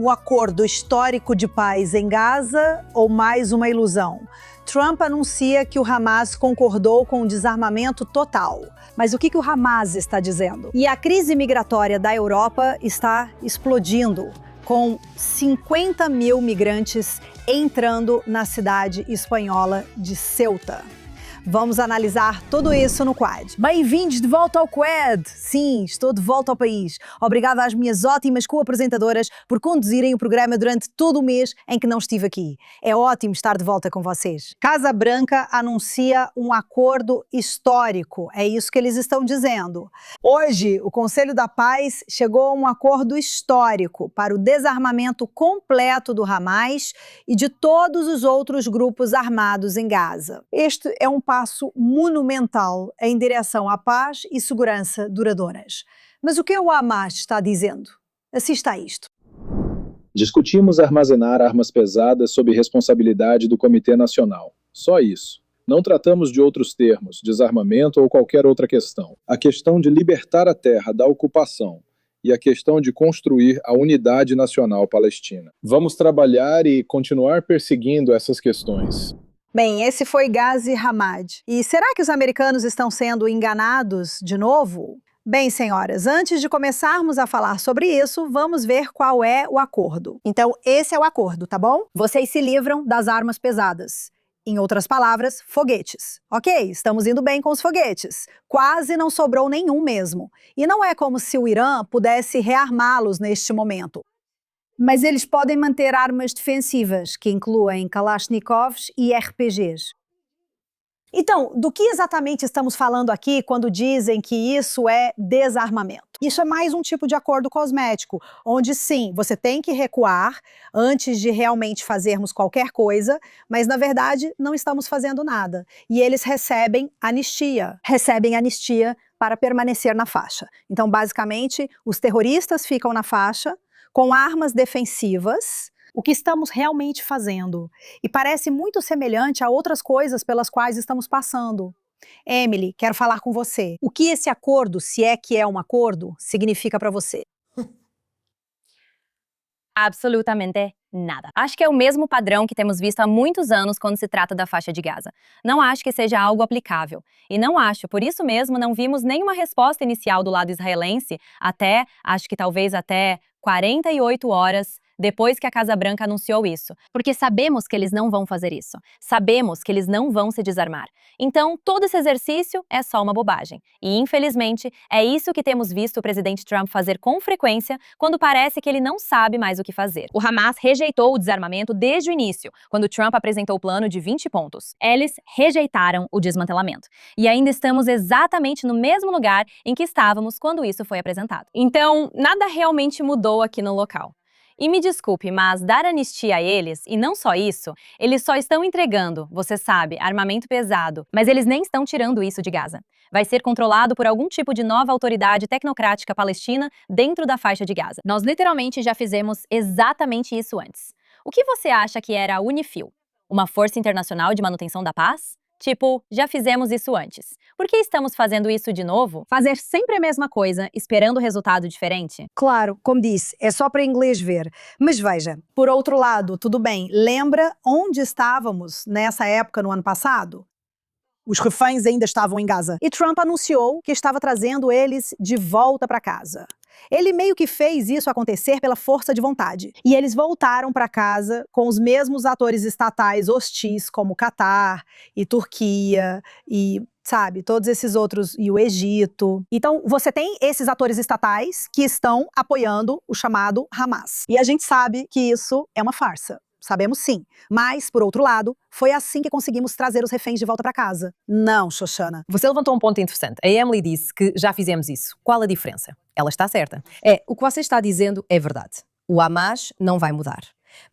O acordo histórico de paz em Gaza ou mais uma ilusão? Trump anuncia que o Hamas concordou com o desarmamento total. Mas o que o Hamas está dizendo? E a crise migratória da Europa está explodindo, com 50 mil migrantes entrando na cidade espanhola de Ceuta. Vamos analisar tudo isso no Quad. Bem-vindos de volta ao Quad! Sim, estou de volta ao país. Obrigada às minhas ótimas co-apresentadoras por conduzirem o programa durante todo o mês em que não estive aqui. É ótimo estar de volta com vocês. Casa Branca anuncia um acordo histórico. É isso que eles estão dizendo. Hoje, o Conselho da Paz chegou a um acordo histórico para o desarmamento completo do Hamas e de todos os outros grupos armados em Gaza. Este é um passo monumental em direção à paz e segurança duradouras. Mas o que o Hamas está dizendo? Assista a isto. Discutimos armazenar armas pesadas sob responsabilidade do Comitê Nacional. Só isso. Não tratamos de outros termos, desarmamento ou qualquer outra questão. A questão de libertar a terra da ocupação e a questão de construir a unidade nacional palestina. Vamos trabalhar e continuar perseguindo essas questões. Bem, esse foi Ghazi Hamad. E será que os americanos estão sendo enganados de novo? Bem, senhoras, antes de começarmos a falar sobre isso, vamos ver qual é o acordo. Então, esse é o acordo, tá bom? Vocês se livram das armas pesadas. Em outras palavras, foguetes. Ok, estamos indo bem com os foguetes. Quase não sobrou nenhum mesmo. E não é como se o Irã pudesse rearmá-los neste momento. Mas eles podem manter armas defensivas, que incluem Kalashnikovs e RPGs. Então, do que exatamente estamos falando aqui quando dizem que isso é desarmamento? Isso é mais um tipo de acordo cosmético, onde sim, você tem que recuar antes de realmente fazermos qualquer coisa, mas na verdade não estamos fazendo nada. E eles recebem anistia para permanecer na faixa. Então, basicamente, os terroristas ficam na faixa, com armas defensivas, o que estamos realmente fazendo. E parece muito semelhante a outras coisas pelas quais estamos passando. Emily, quero falar com você. O que esse acordo, se é que é um acordo, significa para você? Absolutamente nada. Acho que é o mesmo padrão que temos visto há muitos anos quando se trata da faixa de Gaza. Não acho que seja algo aplicável. E não acho, por isso mesmo, não vimos nenhuma resposta inicial do lado israelense acho que talvez até 48 horas depois que a Casa Branca anunciou isso. Porque sabemos que eles não vão fazer isso. Sabemos que eles não vão se desarmar. Então, todo esse exercício é só uma bobagem. E, infelizmente, é isso que temos visto o presidente Trump fazer com frequência quando parece que ele não sabe mais o que fazer. O Hamas rejeitou o desarmamento desde o início, quando Trump apresentou o plano de 20 pontos. Eles rejeitaram o desmantelamento. E ainda estamos exatamente no mesmo lugar em que estávamos quando isso foi apresentado. Então, nada realmente mudou aqui no local. E me desculpe, mas dar anistia a eles, e não só isso, eles só estão entregando, você sabe, armamento pesado, mas eles nem estão tirando isso de Gaza. Vai ser controlado por algum tipo de nova autoridade tecnocrática palestina dentro da faixa de Gaza. Nós literalmente já fizemos exatamente isso antes. O que você acha que era a UNIFIL? Uma força internacional de manutenção da paz? Tipo, já fizemos isso antes. Por que estamos fazendo isso de novo? Fazer sempre a mesma coisa, esperando resultado diferente? Claro, como disse, é só para inglês ver. Mas veja, por outro lado, tudo bem, lembra onde estávamos nessa época no ano passado? Os reféns ainda estavam em Gaza. E Trump anunciou que estava trazendo eles de volta para casa. Ele meio que fez isso acontecer pela força de vontade. E eles voltaram para casa com os mesmos atores estatais hostis, como Catar e Turquia e, sabe, todos esses outros, e o Egito. Então, você tem esses atores estatais que estão apoiando o chamado Hamas. E a gente sabe que isso é uma farsa. Sabemos sim. Mas, por outro lado, foi assim que conseguimos trazer os reféns de volta para casa. Não, Xoxana. Você levantou um ponto interessante. A Emily disse que já fizemos isso. Qual a diferença? Ela está certa. O que você está dizendo é verdade. O Hamas não vai mudar.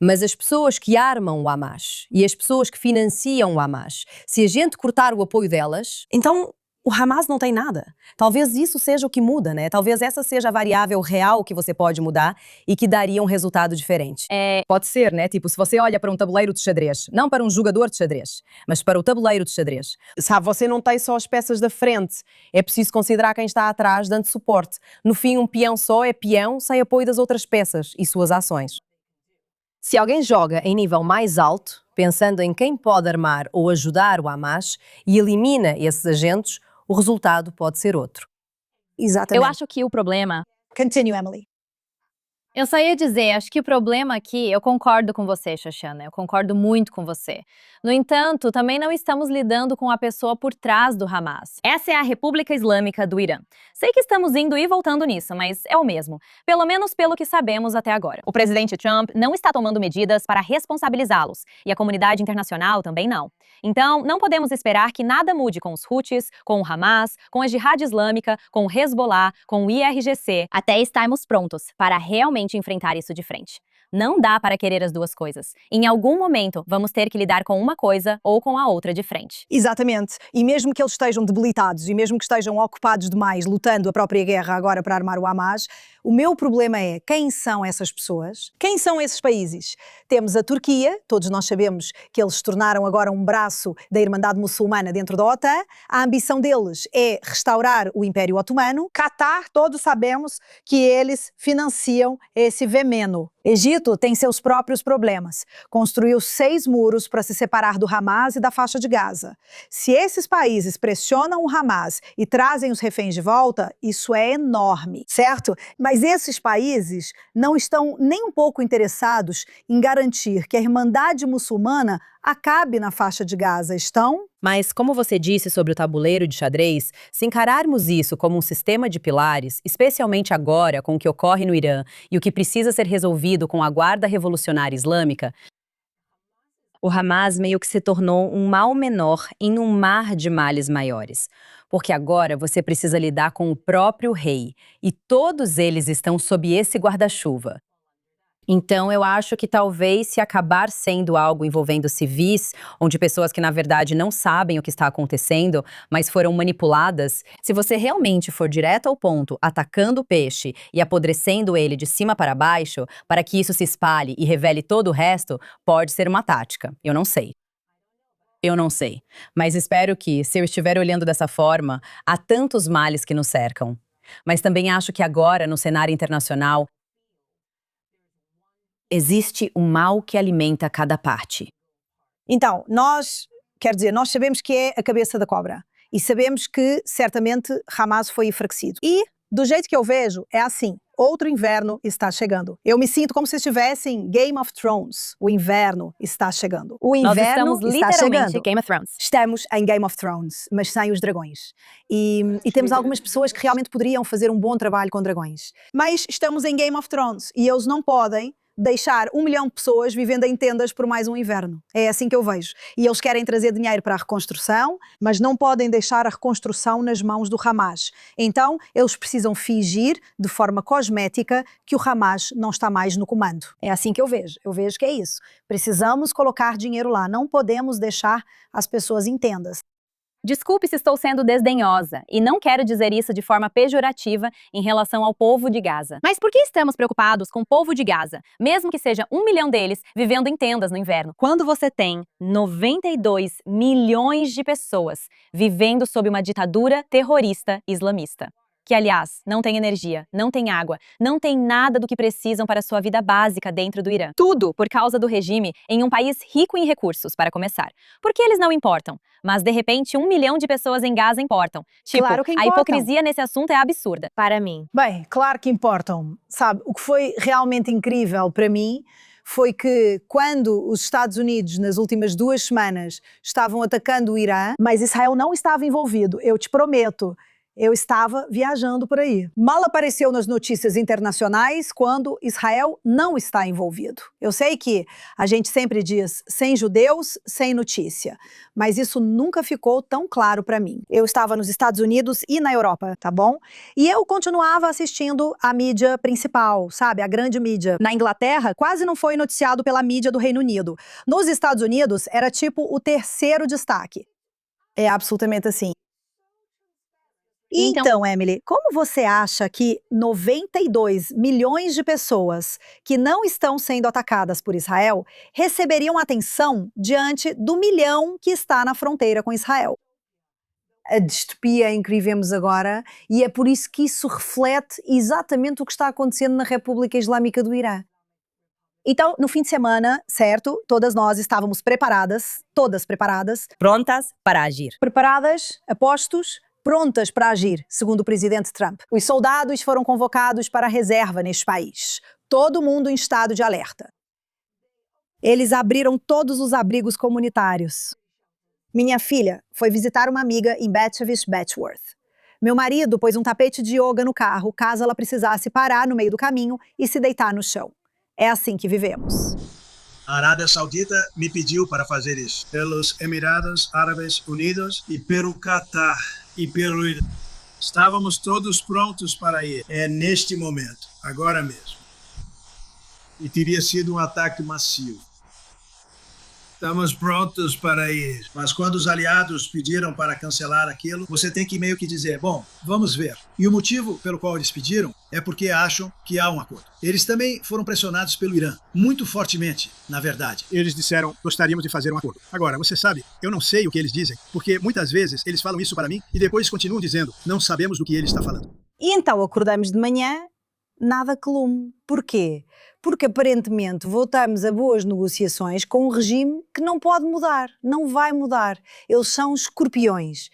Mas as pessoas que armam o Hamas e as pessoas que financiam o Hamas, se a gente cortar o apoio delas, então o Hamas não tem nada. Talvez isso seja o que muda, né? Talvez essa seja a variável real que você pode mudar e que daria um resultado diferente. Pode ser, né? Tipo, se você olha para um tabuleiro de xadrez, não para um jogador de xadrez, mas para o tabuleiro de xadrez. Sabe, você não tem só as peças da frente. É preciso considerar quem está atrás dando suporte. No fim, um peão só é peão sem apoio das outras peças e suas ações. Se alguém joga em nível mais alto, pensando em quem pode armar ou ajudar o Hamas e elimina esses agentes, o resultado pode ser outro. Exatamente. Eu acho que o problema... Continue, Emily. Eu só ia dizer, acho que o problema aqui, eu concordo com você, Xoxana, eu concordo muito com você. No entanto, também não estamos lidando com a pessoa por trás do Hamas. Essa é a República Islâmica do Irã. Sei que estamos indo e voltando nisso, mas é o mesmo. Pelo menos pelo que sabemos até agora. O presidente Trump não está tomando medidas para responsabilizá-los, e a comunidade internacional também não. Então, não podemos esperar que nada mude com os Houthis, com o Hamas, com a Jihad Islâmica, com o Hezbollah, com o IRGC, até estarmos prontos para realmente enfrentar isso de frente. Não dá para querer as duas coisas. Em algum momento, vamos ter que lidar com uma coisa ou com a outra de frente. Exatamente. E mesmo que eles estejam debilitados e mesmo que estejam ocupados demais lutando a própria guerra agora para armar o Hamas, o meu problema é quem são essas pessoas? Quem são esses países? Temos a Turquia, todos nós sabemos que eles se tornaram agora um braço da Irmandade Muçulmana dentro da OTAN. A ambição deles é restaurar o Império Otomano. Catar, todos sabemos que eles financiam esse veneno. Egito tem seus próprios problemas. Construiu 6 muros para se separar do Hamas e da faixa de Gaza. Se esses países pressionam o Hamas e trazem os reféns de volta, isso é enorme, certo? Mas esses países não estão nem um pouco interessados em garantir que a Irmandade Muçulmana acabe na faixa de Gaza, estão? Mas, como você disse sobre o tabuleiro de xadrez, se encararmos isso como um sistema de pilares, especialmente agora com o que ocorre no Irã e o que precisa ser resolvido com a Guarda Revolucionária Islâmica, o Hamas meio que se tornou um mal menor em um mar de males maiores. Porque agora você precisa lidar com o próprio rei, e todos eles estão sob esse guarda-chuva. Então, eu acho que talvez se acabar sendo algo envolvendo civis, onde pessoas que na verdade não sabem o que está acontecendo, mas foram manipuladas, se você realmente for direto ao ponto, atacando o peixe e apodrecendo ele de cima para baixo, para que isso se espalhe e revele todo o resto, pode ser uma tática. Eu não sei. Eu não sei. Mas espero que, se eu estiver olhando dessa forma, há tantos males que nos cercam. Mas também acho que agora, no cenário internacional, existe um mal que alimenta cada parte. Então, nós sabemos que é a cabeça da cobra. E sabemos que, certamente, Hamas foi enfraquecido. E, do jeito que eu vejo, é assim. Outro inverno está chegando. Eu me sinto como se estivesse em Game of Thrones. O inverno está chegando. O Nós inverno estamos está literalmente chegando. Game of Thrones. Estamos em Game of Thrones, mas sem os dragões. E temos algumas pessoas que realmente poderiam fazer um bom trabalho com dragões. Mas estamos em Game of Thrones e eles não podem deixar 1 milhão de pessoas vivendo em tendas por mais um inverno. É assim que eu vejo. E eles querem trazer dinheiro para a reconstrução, mas não podem deixar a reconstrução nas mãos do Hamas. Então, eles precisam fingir, de forma cosmética, que o Hamas não está mais no comando. É assim que eu vejo. Eu vejo que é isso. Precisamos colocar dinheiro lá. Não podemos deixar as pessoas em tendas. Desculpe se estou sendo desdenhosa, e não quero dizer isso de forma pejorativa em relação ao povo de Gaza. Mas por que estamos preocupados com o povo de Gaza, mesmo que seja 1 milhão deles vivendo em tendas no inverno, quando você tem 92 milhões de pessoas vivendo sob uma ditadura terrorista islamista? Que, aliás, não tem energia, não tem água, não tem nada do que precisam para sua vida básica dentro do Irã. Tudo por causa do regime em um país rico em recursos, para começar. Porque eles não importam, mas de repente 1 milhão de pessoas em Gaza importam. Tipo, Claro que a importam. hipocrisia nesse assunto é absurda, para mim. Bem, claro que importam. Sabe, o que foi realmente incrível para mim foi que quando os Estados Unidos, nas últimas 2 semanas, estavam atacando o Irã, mas Israel não estava envolvido, eu te prometo. Eu estava viajando por aí. Mal apareceu nas notícias internacionais quando Israel não está envolvido. Eu sei que a gente sempre diz sem judeus, sem notícia, mas isso nunca ficou tão claro para mim. Eu estava nos Estados Unidos e na Europa, tá bom? E eu continuava assistindo a mídia principal, sabe? A grande mídia. Na Inglaterra, quase não foi noticiado pela mídia do Reino Unido. Nos Estados Unidos, era tipo o 3º destaque. É absolutamente assim. Então, Emily, como você acha que 92 milhões de pessoas que não estão sendo atacadas por Israel receberiam atenção diante do 1 milhão que está na fronteira com Israel? A distopia em que vivemos agora, e é por isso que isso reflete exatamente o que está acontecendo na República Islâmica do Irã. Então, no fim de semana, certo, todas nós estávamos preparadas, todas preparadas. Prontas para agir. Preparadas, a postos, prontas para agir, segundo o presidente Trump. Os soldados foram convocados para a reserva neste país. Todo mundo em estado de alerta. Eles abriram todos os abrigos comunitários. Minha filha foi visitar uma amiga em Batchevish, Betchworth. Meu marido pôs um tapete de yoga no carro, caso ela precisasse parar no meio do caminho e se deitar no chão. É assim que vivemos. A Arábia Saudita me pediu para fazer isso. Pelos Emirados Árabes Unidos e pelo Catar e pelo Irã. Estávamos todos prontos para ir. É neste momento, agora mesmo. E teria sido um ataque massivo. Estamos prontos para ir. Mas quando os aliados pediram para cancelar aquilo, você tem que meio que dizer, bom, vamos ver. E o motivo pelo qual eles pediram é porque acham que há um acordo. Eles também foram pressionados pelo Irã, muito fortemente, na verdade. Eles disseram, gostaríamos de fazer um acordo. Agora, você sabe, eu não sei o que eles dizem, porque muitas vezes eles falam isso para mim e depois continuam dizendo, não sabemos do que ele está falando. E então acordamos de manhã, nada que lume. Porquê? Porque aparentemente voltamos a boas negociações com um regime que não pode mudar, não vai mudar. Eles são escorpiões.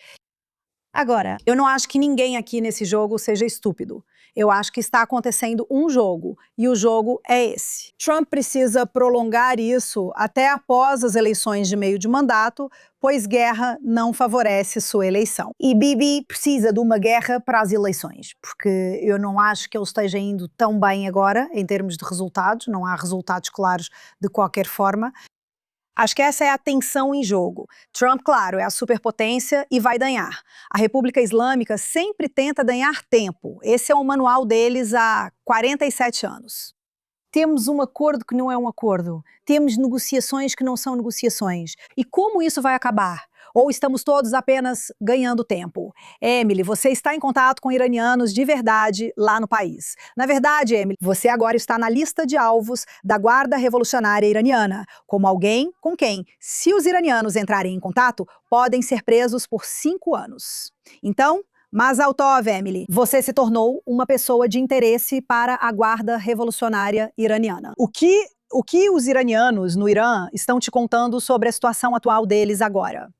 Agora, eu não acho que ninguém aqui nesse jogo seja estúpido. Eu acho que está acontecendo um jogo, e o jogo é esse. Trump precisa prolongar isso até após as eleições de meio de mandato, pois guerra não favorece sua eleição. E Bibi precisa de uma guerra para as eleições, porque eu não acho que ele esteja indo tão bem agora, em termos de resultados, não há resultados claros de qualquer forma. Acho que essa é a tensão em jogo. Trump, claro, é a superpotência e vai ganhar. A República Islâmica sempre tenta ganhar tempo. Esse é o manual deles há 47 anos. Temos um acordo que não é um acordo. Temos negociações que não são negociações. E como isso vai acabar? Ou estamos todos apenas ganhando tempo? Emily, você está em contato com iranianos de verdade lá no país. Na verdade, Emily, você agora está na lista de alvos da Guarda Revolucionária Iraniana, como alguém com quem, se os iranianos entrarem em contato, podem ser presos por 5 anos. Então, Mazal Tov, Emily, você se tornou uma pessoa de interesse para a Guarda Revolucionária Iraniana. O que os iranianos no Irã estão te contando sobre a situação atual deles agora?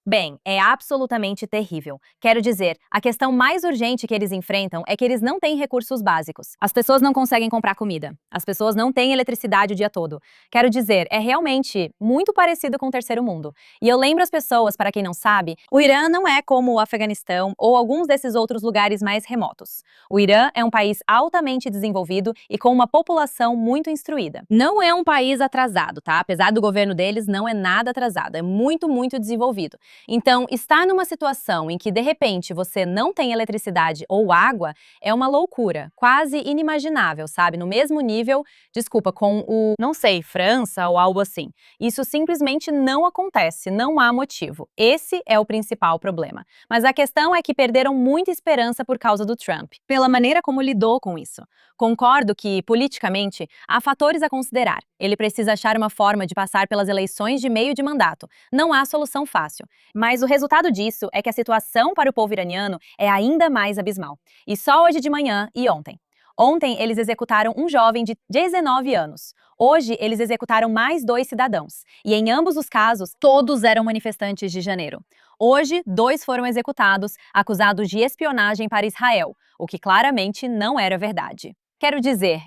Bem, é absolutamente terrível. Quero dizer, a questão mais urgente que eles enfrentam é que eles não têm recursos básicos. As pessoas não conseguem comprar comida. As pessoas não têm eletricidade o dia todo. Quero dizer, é realmente muito parecido com o terceiro mundo. E eu lembro as pessoas, para quem não sabe, o Irã não é como o Afeganistão ou alguns desses outros lugares mais remotos. O Irã é um país altamente desenvolvido e com uma população muito instruída. Não é um país atrasado, tá? Apesar do governo deles, não é nada atrasado. É muito, muito desenvolvido. Então, estar numa situação em que, de repente, você não tem eletricidade ou água é uma loucura, quase inimaginável, sabe? No mesmo nível, desculpa, com não sei, França ou algo assim. Isso simplesmente não acontece, não há motivo. Esse é o principal problema. Mas a questão é que perderam muita esperança por causa do Trump, pela maneira como lidou com isso. Concordo que, politicamente, há fatores a considerar. Ele precisa achar uma forma de passar pelas eleições de meio de mandato. Não há solução fácil. Mas o resultado disso é que a situação para o povo iraniano é ainda mais abismal. E só hoje de manhã e ontem. Ontem, eles executaram um jovem de 19 anos. Hoje, eles executaram mais 2 cidadãos. E em ambos os casos, todos eram manifestantes de janeiro. Hoje, 2 foram executados, acusados de espionagem para Israel, o que claramente não era verdade. Quero dizer,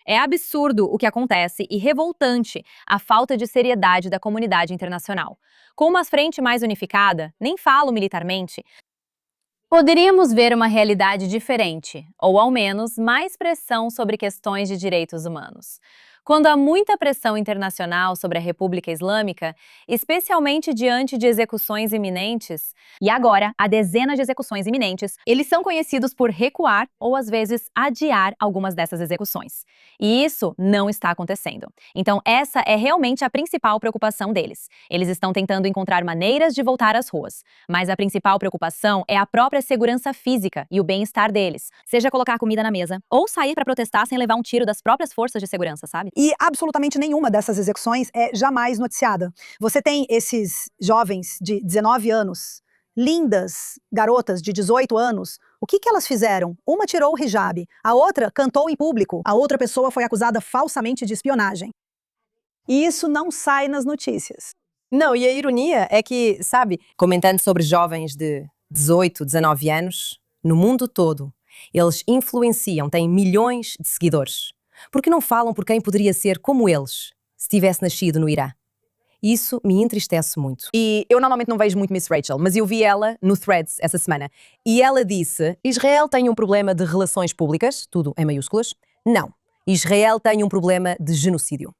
é absurdo o que acontece e revoltante a falta de seriedade da comunidade internacional. Com uma frente mais unificada, nem falo militarmente, poderíamos ver uma realidade diferente, ou ao menos mais pressão sobre questões de direitos humanos. Quando há muita pressão internacional sobre a República Islâmica, especialmente diante de execuções iminentes, e agora há dezenas de execuções iminentes, eles são conhecidos por recuar ou às vezes adiar algumas dessas execuções. E isso não está acontecendo. Então essa é realmente a principal preocupação deles. Eles estão tentando encontrar maneiras de voltar às ruas, mas a principal preocupação é a própria segurança física e o bem-estar deles, seja colocar comida na mesa ou sair para protestar sem levar um tiro das próprias forças de segurança, sabe? E absolutamente nenhuma dessas execuções é jamais noticiada. Você tem esses jovens de 19 anos lindas garotas de 18 anos, o que elas fizeram? Uma tirou o hijab, a outra cantou em público, a outra pessoa foi acusada falsamente de espionagem. E isso não sai nas notícias. Não, e a ironia é que, sabe, comentando sobre jovens de 18, 19 anos, no mundo todo, eles influenciam, têm milhões de seguidores. Porque não falam por quem poderia ser como eles, se tivesse nascido no Irã? Isso me entristece muito. E eu normalmente não vejo muito Miss Rachel, mas eu vi ela no Threads essa semana. E ela disse, Israel tem um problema de relações públicas, tudo em maiúsculas. Não, Israel tem um problema de genocídio.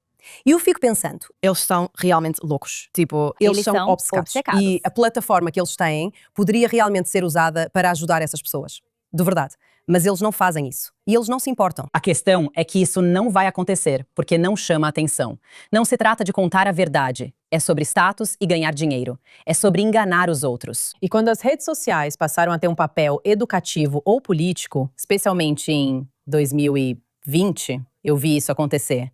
E eu fico pensando, eles são realmente loucos. Tipo, eles são obcecados. E a plataforma que eles têm poderia realmente ser usada para ajudar essas pessoas. De verdade. Mas eles não fazem isso. E eles não se importam. A questão é que isso não vai acontecer, porque não chama atenção. Não se trata de contar a verdade. É sobre status e ganhar dinheiro. É sobre enganar os outros. E quando as redes sociais passaram a ter um papel educativo ou político, especialmente em 2020, eu vi isso acontecer.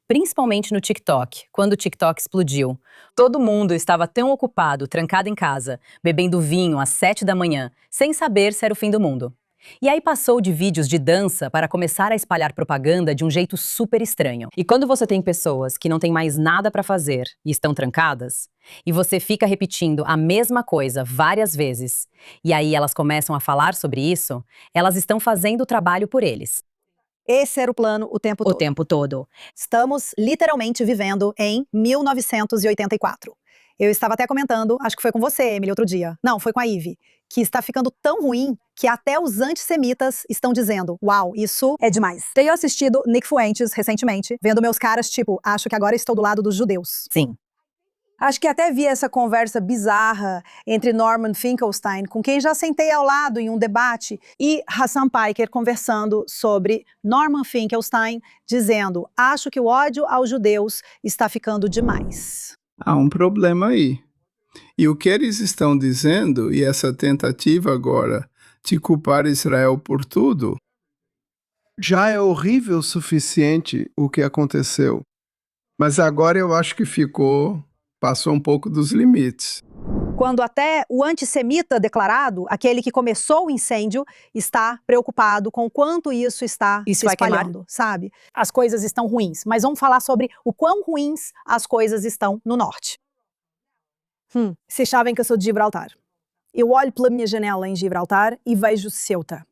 Principalmente no TikTok, quando o TikTok explodiu. Todo mundo estava tão ocupado, trancado em casa, bebendo vinho às 7 da manhã, sem saber se era o fim do mundo. E aí passou de vídeos de dança para começar a espalhar propaganda de um jeito super estranho. E quando você tem pessoas que não têm mais nada para fazer e estão trancadas, e você fica repetindo a mesma coisa várias vezes, e aí elas começam a falar sobre isso, elas estão fazendo o trabalho por eles. Esse era o plano o tempo todo. Estamos literalmente vivendo em 1984. Eu estava até comentando, acho que foi com você, Emily, outro dia. Não, foi com a Ivy. Que está ficando tão ruim que até os antissemitas estão dizendo, uau, isso é demais. Tenho assistido Nick Fuentes recentemente, vendo meus caras tipo, acho que agora estou do lado dos judeus. Sim. Acho que até vi essa conversa bizarra entre Norman Finkelstein, com quem já sentei ao lado em um debate, e Hassan Piker conversando sobre Norman Finkelstein, dizendo, acho que o ódio aos judeus está ficando demais. Há um problema aí. E o que eles estão dizendo, e essa tentativa agora de culpar Israel por tudo, já é horrível o suficiente o que aconteceu. Mas agora eu acho que passou um pouco dos limites. Quando até o antissemita declarado, aquele que começou o incêndio, está preocupado com o quanto isso está se espalhando, sabe? As coisas estão ruins, mas vamos falar sobre o quão ruins as coisas estão no norte. Vocês sabem que eu sou de Gibraltar. Eu olho pela minha janela em Gibraltar e vejo Ceuta.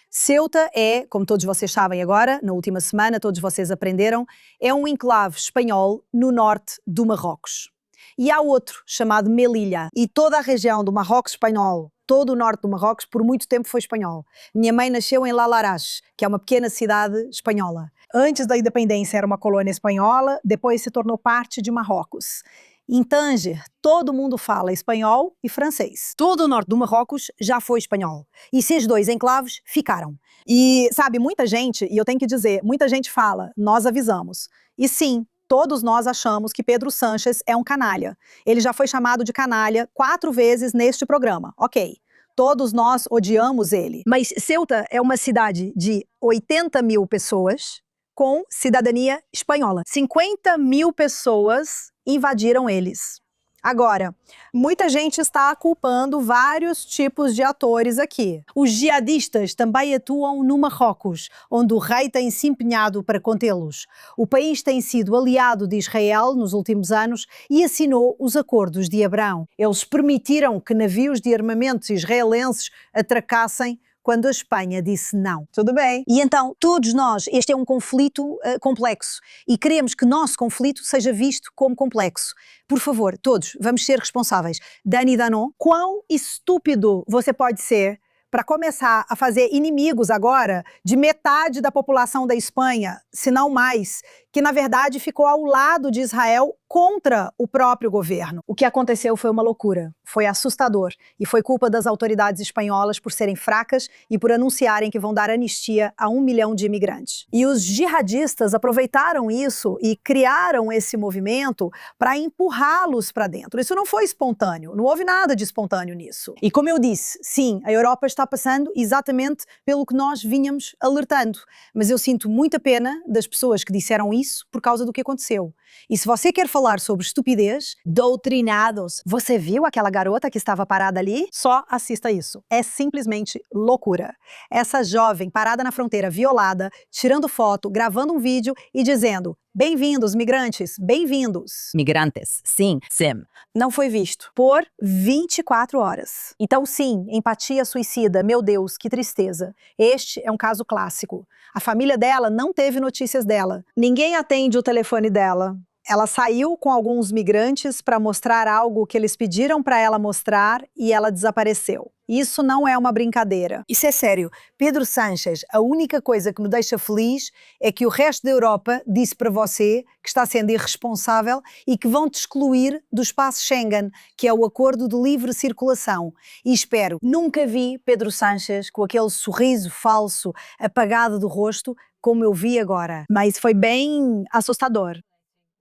Ceuta é, como todos vocês sabem agora, na última semana todos vocês aprenderam, é um enclave espanhol no norte do Marrocos. E há outro, chamado Melilla. E toda a região do Marrocos espanhol, todo o norte do Marrocos, por muito tempo foi espanhol. Minha mãe nasceu em Larache, que é uma pequena cidade espanhola. Antes da independência era uma colônia espanhola, depois se tornou parte de Marrocos. Em Tanger, todo mundo fala espanhol e francês. Todo o norte do Marrocos já foi espanhol. E esses dois enclaves ficaram. E, sabe, muita gente, e eu tenho que dizer, muita gente fala, nós avisamos. E sim, todos nós achamos que Pedro Sánchez é um canalha. Ele já foi chamado de canalha 4 vezes neste programa. Ok. Todos nós odiamos ele. Mas Ceuta é uma cidade de 80 mil pessoas com cidadania espanhola. 50 mil pessoas invadiram eles. Agora, muita gente está culpando vários tipos de atores aqui. Os jihadistas também atuam no Marrocos, onde o rei tem se empenhado para contê-los. O país tem sido aliado de Israel nos últimos anos e assinou os Acordos de Abrão. Eles permitiram que navios de armamentos israelenses atracassem quando a Espanha disse não. Tudo bem. E então, todos nós, este é um conflito complexo e queremos que nosso conflito seja visto como complexo. Por favor, todos, vamos ser responsáveis. Dani Danon, quão estúpido você pode ser para começar a fazer inimigos agora de metade da população da Espanha, se não mais, que na verdade ficou ao lado de Israel contra o próprio governo. O que aconteceu foi uma loucura, foi assustador e foi culpa das autoridades espanholas por serem fracas e por anunciarem que vão dar anistia a 1 milhão de imigrantes. E os jihadistas aproveitaram isso e criaram esse movimento para empurrá-los para dentro. Isso não foi espontâneo, não houve nada de espontâneo nisso. E como eu disse, sim, a Europa está passando exatamente pelo que nós vínhamos alertando, mas eu sinto muita pena das pessoas que disseram isso por causa do que aconteceu. E se você quer falar sobre estupidez, doutrinados. Você viu aquela garota que estava parada ali? Só assista isso. É simplesmente loucura. Essa jovem parada na fronteira, violada, tirando foto, gravando um vídeo e dizendo: bem-vindos, migrantes, bem-vindos. Migrantes, sim, sim. Não foi visto por 24 horas. Então, sim, empatia suicida. Meu Deus, que tristeza. Este é um caso clássico. A família dela não teve notícias dela. Ninguém atende o telefone dela. Ela saiu com alguns migrantes para mostrar algo que eles pediram para ela mostrar e ela desapareceu. Isso não é uma brincadeira. Isso é sério. Pedro Sánchez, a única coisa que me deixa feliz é que o resto da Europa disse para você que está sendo irresponsável e que vão te excluir do espaço Schengen, que é o acordo de livre circulação. E espero, nunca vi Pedro Sánchez com aquele sorriso falso, apagado do rosto, como eu vi agora. Mas foi bem assustador.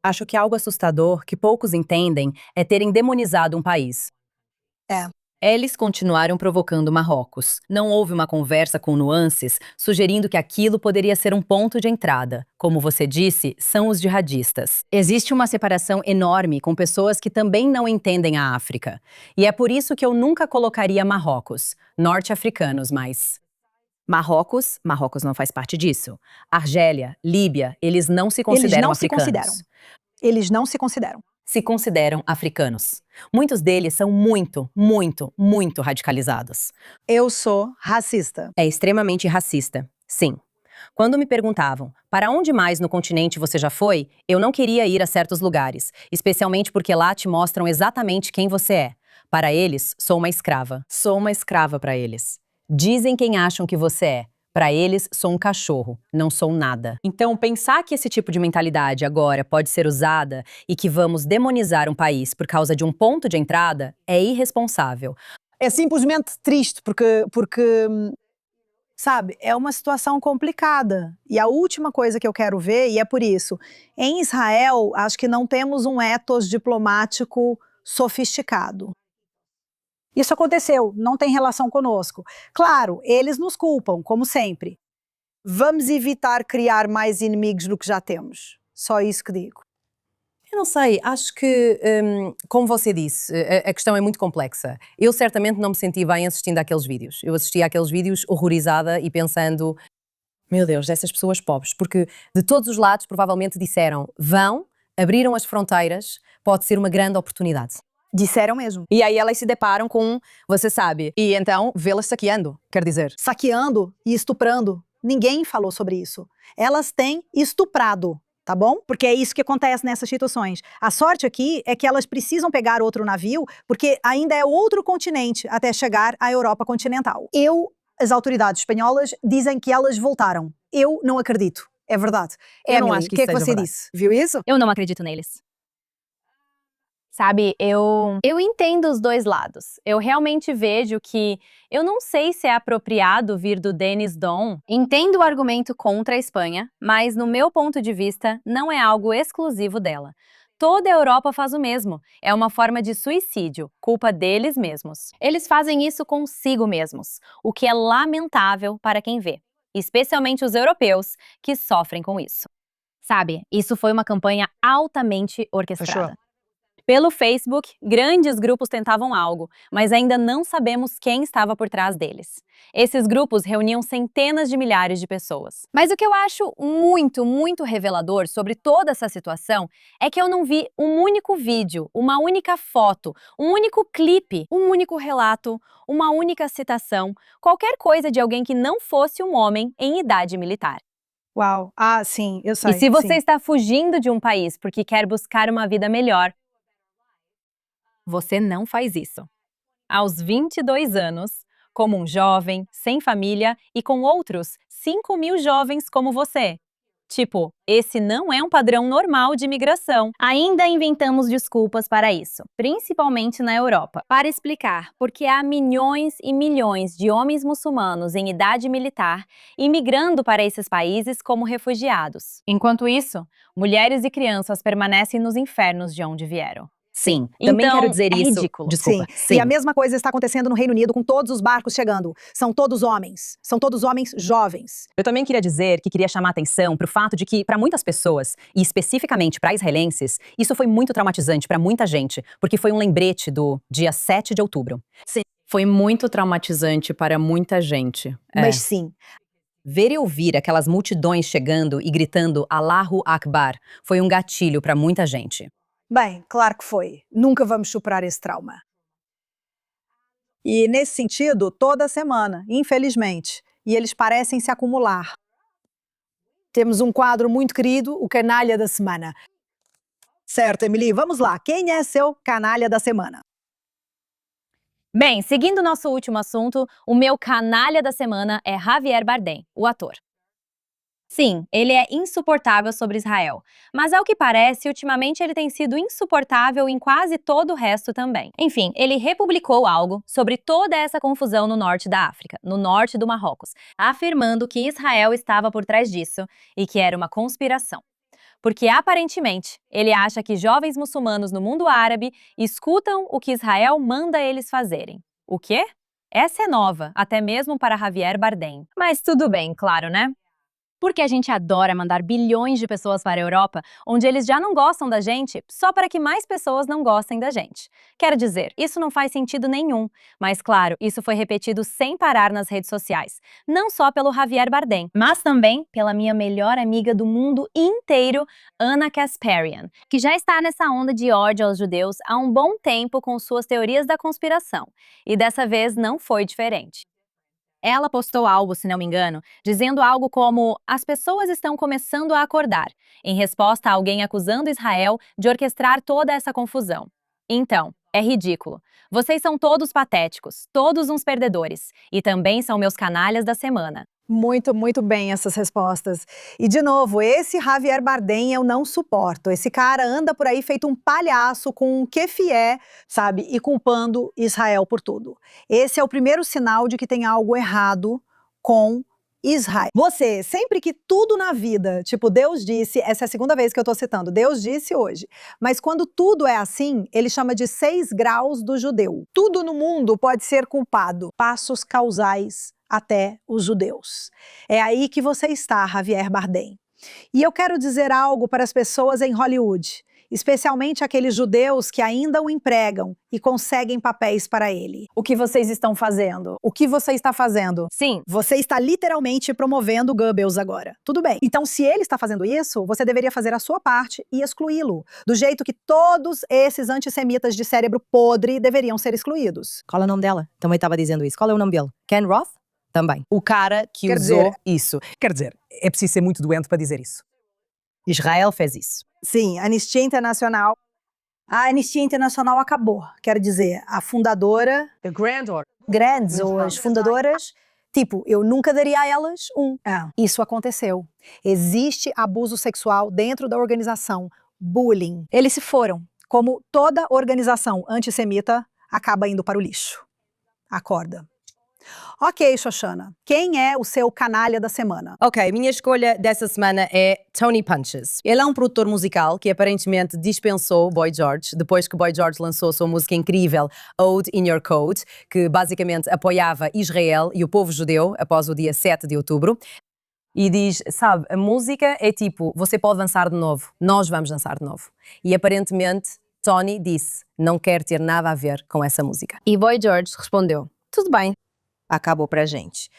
Acho que algo assustador que poucos entendem é terem demonizado um país. É. Eles continuaram provocando Marrocos. Não houve uma conversa com nuances, sugerindo que aquilo poderia ser um ponto de entrada. Como você disse, são os jihadistas. Existe uma separação enorme com pessoas que também não entendem a África. E é por isso que eu nunca colocaria Marrocos, norte-africanos, mas... Marrocos não faz parte disso. Argélia, Líbia, eles não se consideram africanos. Eles não se consideram. Se consideram africanos. Muitos deles são muito, muito, muito radicalizados. Eu sou racista. É extremamente racista, sim. Quando me perguntavam, para onde mais no continente você já foi, eu não queria ir a certos lugares, especialmente porque lá te mostram exatamente quem você é. Para eles, sou uma escrava. Sou uma escrava para eles. Dizem quem acham que você é. Para eles, sou um cachorro, não sou nada. Então, pensar que esse tipo de mentalidade agora pode ser usada e que vamos demonizar um país por causa de um ponto de entrada é irresponsável. É simplesmente triste, porque sabe, é uma situação complicada. E a última coisa que eu quero ver, e é por isso, em Israel, acho que não temos um ethos diplomático sofisticado. Isso aconteceu, não tem relação conosco. Claro, eles nos culpam, como sempre. Vamos evitar criar mais inimigos do que já temos. Só isso que digo. Eu não sei, acho que, como você disse, a questão é muito complexa. Eu certamente não me senti bem assistindo àqueles vídeos. Eu assisti àqueles vídeos horrorizada e pensando, meu Deus, dessas pessoas pobres, porque de todos os lados provavelmente disseram, abriram as fronteiras, pode ser uma grande oportunidade. Disseram mesmo. E aí elas se deparam com, você sabe, e então vê-las saqueando, quer dizer. Saqueando e estuprando. Ninguém falou sobre isso. Elas têm estuprado, tá bom? Porque é isso que acontece nessas situações. A sorte aqui é que elas precisam pegar outro navio, porque ainda é outro continente até chegar à Europa continental. As autoridades espanholas dizem que elas voltaram. Eu não acredito. É verdade. Eu não acho que o que é isso que seja você verdade. disse? Viu isso? Eu não acredito neles. Sabe, eu entendo os dois lados. Eu realmente vejo que eu não sei se é apropriado vir do Denis Don. Entendo o argumento contra a Espanha, mas no meu ponto de vista, não é algo exclusivo dela. Toda a Europa faz o mesmo. É uma forma de suicídio, culpa deles mesmos. Eles fazem isso consigo mesmos, o que é lamentável para quem vê, especialmente os europeus que sofrem com isso. Sabe, isso foi uma campanha altamente orquestrada. Pelo Facebook, grandes grupos tentavam algo, mas ainda não sabemos quem estava por trás deles. Esses grupos reuniam centenas de milhares de pessoas. Mas o que eu acho muito, muito revelador sobre toda essa situação é que eu não vi um único vídeo, uma única foto, um único clipe, um único relato, uma única citação, qualquer coisa de alguém que não fosse um homem em idade militar. Uau. Ah, sim, eu sei. E se você sim. está fugindo de um país porque quer buscar uma vida melhor, você não faz isso. Aos 22 anos, como um jovem, sem família e com outros 5.000 jovens como você. Tipo, esse não é um padrão normal de imigração. Ainda inventamos desculpas para isso, principalmente na Europa, para explicar porque há milhões e milhões de homens muçulmanos em idade militar imigrando para esses países como refugiados. Enquanto isso, mulheres e crianças permanecem nos infernos de onde vieram. Sim, Também então, quero dizer é isso. ridículo. Desculpa. E a mesma coisa está acontecendo no Reino Unido com todos os barcos chegando. São todos homens jovens. Eu também queria dizer que queria chamar a atenção para o fato de que, para muitas pessoas, e especificamente para israelenses, isso foi muito traumatizante para muita gente, porque foi um lembrete do dia 7 de outubro. Foi muito traumatizante para muita gente. Mas sim, Ver e ouvir aquelas multidões chegando e gritando Allahu Akbar foi um gatilho para muita gente. bem, claro que foi. Nunca vamos superar esse trauma. E nesse sentido, toda semana, infelizmente, e eles parecem se acumular. Temos um quadro muito querido, o Canalha da Semana. Certo, Emily, vamos lá. Quem é seu Canalha da Semana? Bem, seguindo nosso último assunto, o meu canalha da semana é Javier Bardem, o ator. Sim, ele é insuportável sobre Israel, mas ao que parece, ultimamente ele tem sido insuportável em quase todo o resto também. Enfim, ele republicou algo sobre toda essa confusão no norte da África, no norte do Marrocos, afirmando que Israel estava por trás disso e que era uma conspiração. Porque aparentemente ele acha que jovens muçulmanos no mundo árabe escutam o que Israel manda eles fazerem. O quê? Essa é nova, até mesmo para Javier Bardem. Mas tudo bem, claro, né? Porque a gente adora mandar bilhões de pessoas para a Europa, onde eles já não gostam da gente, só para que mais pessoas não gostem da gente. Quero dizer, isso não faz sentido nenhum. Mas claro, isso foi repetido sem parar nas redes sociais. Não só pelo Javier Bardem, mas também pela minha melhor amiga do mundo inteiro, Ana Kasparian, que já está nessa onda de ódio aos judeus há um bom tempo com suas teorias da conspiração. E dessa vez não foi diferente. Ela postou algo, se não me engano, dizendo algo como "as pessoas estão começando a acordar", em resposta a alguém acusando Israel de orquestrar toda essa confusão. Então, é ridículo. Vocês são todos patéticos, todos uns perdedores, e também são meus canalhas da semana. Muito, muito bem essas respostas. E, de novo, esse Javier Bardem eu não suporto. Esse cara anda por aí feito um palhaço com um kefié, sabe? E culpando Israel por tudo. Esse é o primeiro sinal de que tem algo errado com Israel. Você, sempre que tudo na vida, tipo, Deus disse, essa é a segunda vez que eu tô citando, Deus disse hoje, mas quando tudo é assim, ele chama de 6 graus do judeu. Tudo no mundo pode ser culpado. Passos causais até os judeus. É aí que você está, Javier Bardem. E eu quero dizer algo para as pessoas em Hollywood, especialmente aqueles judeus que ainda o empregam e conseguem papéis para ele. O que vocês estão fazendo? O que você está fazendo? Sim, Você está literalmente promovendo Goebbels agora. Tudo bem. Então, se ele está fazendo isso, você deveria fazer a sua parte e excluí-lo. Do jeito que todos esses antissemitas de cérebro podre deveriam ser excluídos. Qual é o nome dela? Também estava dizendo isso. Qual é o nome dele? Ken Roth? Também. O cara que Quer usou dizer- isso. Quer dizer, é preciso ser muito doente para dizer isso. Israel fez isso. Sim, Anistia Internacional. A Anistia Internacional acabou. Quero dizer, a fundadora, The Grand Order. grandes ou as fundadoras, tipo, eu nunca daria a elas um. Isso aconteceu. Existe abuso sexual dentro da organização, bullying. Eles se foram. Como toda organização antissemita acaba indo para o lixo. Acorda. Ok, Xoxana. Quem é o seu canalha da semana? Ok, minha escolha dessa semana é Tony Punches. Ele é um produtor musical que aparentemente dispensou Boy George, depois que Boy George lançou a sua música incrível Ode in Your Code, que basicamente apoiava Israel e o povo judeu após o dia 7 de outubro. E diz, sabe, a música é tipo, você pode dançar de novo, nós vamos dançar de novo. E aparentemente Tony disse, não quer ter nada a ver com essa música. e Boy George respondeu, tudo bem. Acabou pra gente.